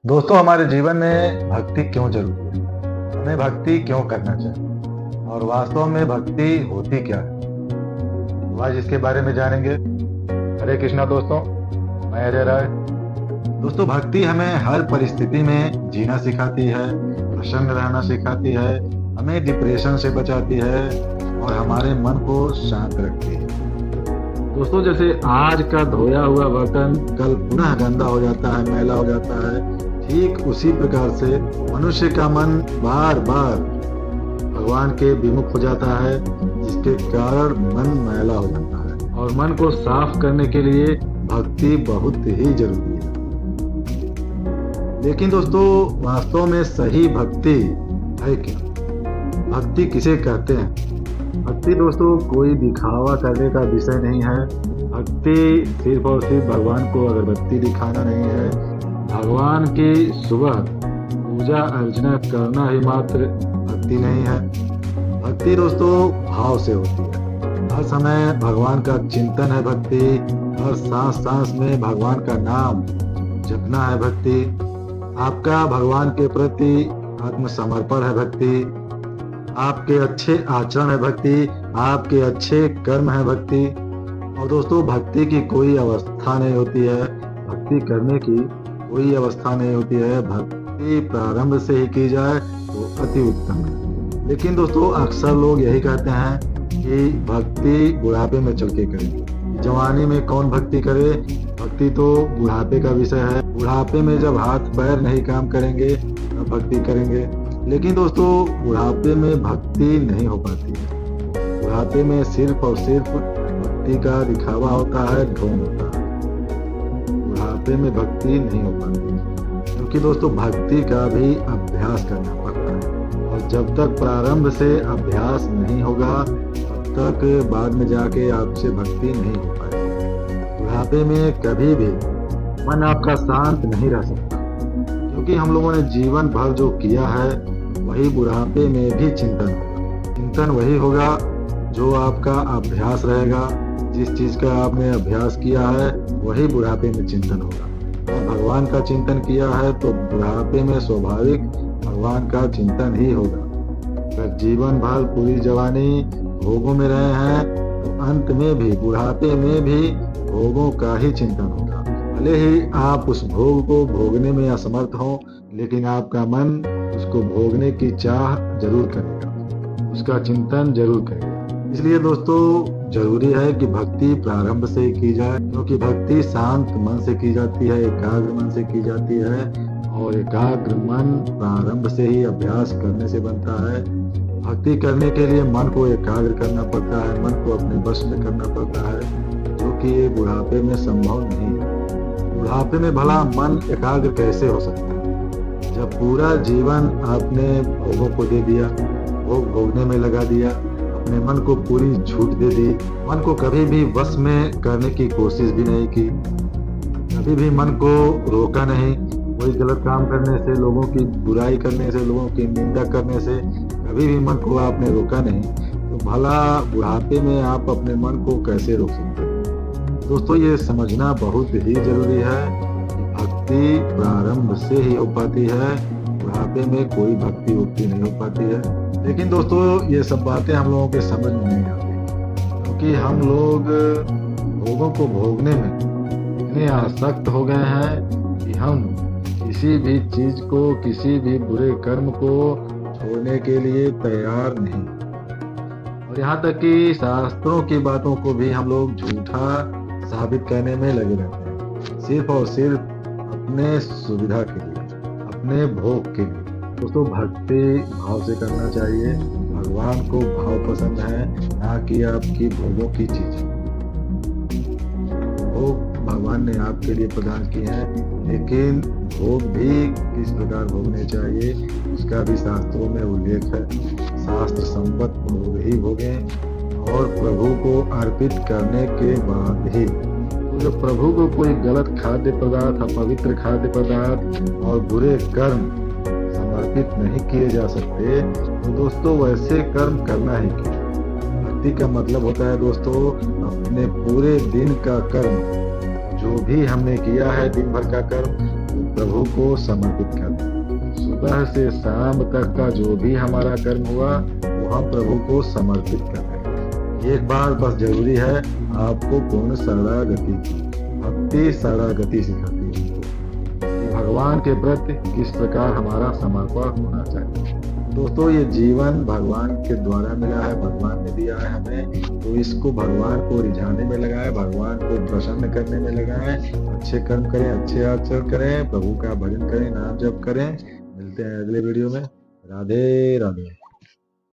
दोस्तों, हमारे जीवन में भक्ति क्यों जरूरी है? हमें भक्ति क्यों करना चाहिए और वास्तव में भक्ति होती क्या है? तो आज इसके बारे में जानेंगे। हरे कृष्णा दोस्तों, मैं अजय राय। दोस्तों, भक्ति हमें हर परिस्थिति में जीना सिखाती है, प्रसन्न रहना सिखाती है, हमें डिप्रेशन से बचाती है और हमारे मन को शांत रखती है। दोस्तों, जैसे आज का धोया हुआ बर्तन कल पुनः गंदा हो जाता है, मैला हो जाता है, ठीक उसी प्रकार से मनुष्य का मन बार बार भगवान के विमुख हो जाता है, जिसके कारण मन मैला हो जाता है और मन को साफ करने के लिए भक्ति बहुत ही जरूरी है। लेकिन दोस्तों, वास्तव में सही भक्ति है क्या? भक्ति किसे कहते हैं? भक्ति दोस्तों कोई दिखावा करने का विषय नहीं है। भक्ति सिर्फ और सिर्फ भगवान को अगरबत्ती दिखाना नहीं है। भगवान की सुबह पूजा अर्चना करना ही मात्र भक्ति नहीं है। भक्ति दोस्तों भाव से होती है। हर समय भगवान का चिंतन है भक्ति। हर सांस सांस में भगवान का नाम जपना है भक्ति। आपका भगवान के प्रति आत्मसमर्पण है भक्ति। आपके अच्छे आचरण है भक्ति। आपके अच्छे कर्म है भक्ति। और दोस्तों, भक्ति की कोई अवस्था नहीं होती है। भक्ति करने की कोई अवस्था नहीं होती है। भक्ति प्रारंभ से ही की जाए तो अति उत्तम है। लेकिन दोस्तों, अक्सर लोग यही कहते हैं कि भक्ति बुढ़ापे में चल के करें। जवानी में कौन भक्ति करे? भक्ति तो बुढ़ापे का विषय है। बुढ़ापे में जब हाथ पैर नहीं काम करेंगे तब भक्ति करेंगे। लेकिन दोस्तों, बुढ़ापे में भक्ति नहीं हो पाती है। बुढ़ापे में सिर्फ और सिर्फ भक्ति का दिखावा होता है, ढोंग होता है। बुढ़ापे में भक्ति नहीं हो पाती, क्योंकि दोस्तों भक्ति का भी अभ्यास करना पड़ता है। और जब तक प्रारंभ से अभ्यास नहीं होगा तब तक बाद में जाके आपसे भक्ति नहीं हो पाएगी। बुढ़ापे में कभी भी मन आपका शांत नहीं रह सकता, क्योंकि हम लोगों ने जीवन भर जो किया है वही बुढ़ापे में भी चिंतन होगा। चिंतन वही होगा जो आपका अभ्यास रहेगा। जिस चीज का आपने अभ्यास किया है वही बुढ़ापे में चिंतन होगा। और भगवान का चिंतन किया है तो बुढ़ापे में स्वाभाविक भगवान का चिंतन ही होगा। अगर जीवन भर पूरी जवानी भोगों में रहे हैं तो अंत में भी बुढ़ापे में भी भोगों का ही चिंतन होगा। भले ही आप उस भोग को भोगने में असमर्थ हो, लेकिन आपका मन उसको भोगने की चाह जरूर करेगा, उसका चिंतन जरूर करेगा। इसलिए दोस्तों, जरूरी है कि भक्ति प्रारंभ से ही की जाए, क्योंकि भक्ति शांत मन से की जाती है, एकाग्र मन से की जाती है। और एकाग्र मन प्रारंभ से ही अभ्यास करने से बनता है। भक्ति करने के लिए मन को एकाग्र करना पड़ता है, मन को अपने वश में करना पड़ता है, जो कि ये बुढ़ापे में संभव नहीं है। बुढ़ापे में भला मन एकाग्र कैसे हो सकता है जब पूरा जीवन आपने भोगों को दे दिया, भोग भोगने में लगा दिया, अपने मन को पूरी छूट दे दी, मन को कभी भी वश में करने की कोशिश भी नहीं की, कभी भी मन को रोका नहीं, कोई गलत काम करने से, लोगों की बुराई करने से, लोगों की निंदा करने से कभी भी मन को आपने रोका नहीं, तो भला बुढ़ापे में आप अपने मन को कैसे रोक सकते हैं? दोस्तों, ये समझना बहुत ही जरूरी है कि भक्ति प्रारंभ से ही हो पाती है। बुढ़ापे में कोई भक्ति उक्ति नहीं हो पाती है। लेकिन दोस्तों, ये सब बातें हम लोगों के समझ में नहीं आती, क्योंकि हम लोग भोगों को भोगने में इतने आसक्त हो गए हैं कि हम किसी भी चीज को, किसी भी बुरे कर्म को छोड़ने के लिए तैयार नहीं। और यहाँ तक कि शास्त्रों की बातों को भी हम लोग झूठा साबित करने में लगे रहते हैं, सिर्फ और सिर्फ अपने सुविधा के लिए, अपने भोग के लिए। दोस्तों, भक्ति भाव से करना चाहिए। भगवान को भाव पसंद है, ना कि आपकी भोगों की चीज। भोग भगवान ने आपके लिए प्रदान किए हैं, लेकिन भोग भी किस प्रकार भोगने चाहिए उसका भी शास्त्रों में उल्लेख है। शास्त्र संबद्ध भोग ही भोगें और प्रभु को अर्पित करने के बाद ही। तो जब प्रभु को कोई गलत खाद्य पदार्थ, अपवित्र खाद्य पदार्थ और बुरे कर्म समर्पित नहीं किए जा सकते, तो दोस्तों वैसे कर्म करना ही क्यों? भक्ति का मतलब होता है दोस्तों अपने पूरे दिन का कर्म, जो भी हमने किया है दिन भर का कर्म, प्रभु को समर्पित कर दें। सुबह से शाम तक का जो भी हमारा कर्म हुआ वो हम प्रभु को समर्पित कर दें। एक बार बस जरूरी है आपको पूर्ण शरणागति की। भक्ति शरणागति सिखाती है कि भगवान के प्रति किस प्रकार हमारा समर्पण होना चाहिए। दोस्तों, ये जीवन भगवान के द्वारा मिला है, भगवान ने दिया है हमें, तो इसको भगवान को रिझाने में लगाए, भगवान को प्रसन्न करने में लगाए। अच्छे कर्म करें, अच्छे आचरण करें, प्रभु का भजन करें, नाम जप करें। मिलते हैं अगले वीडियो में। राधे राधे।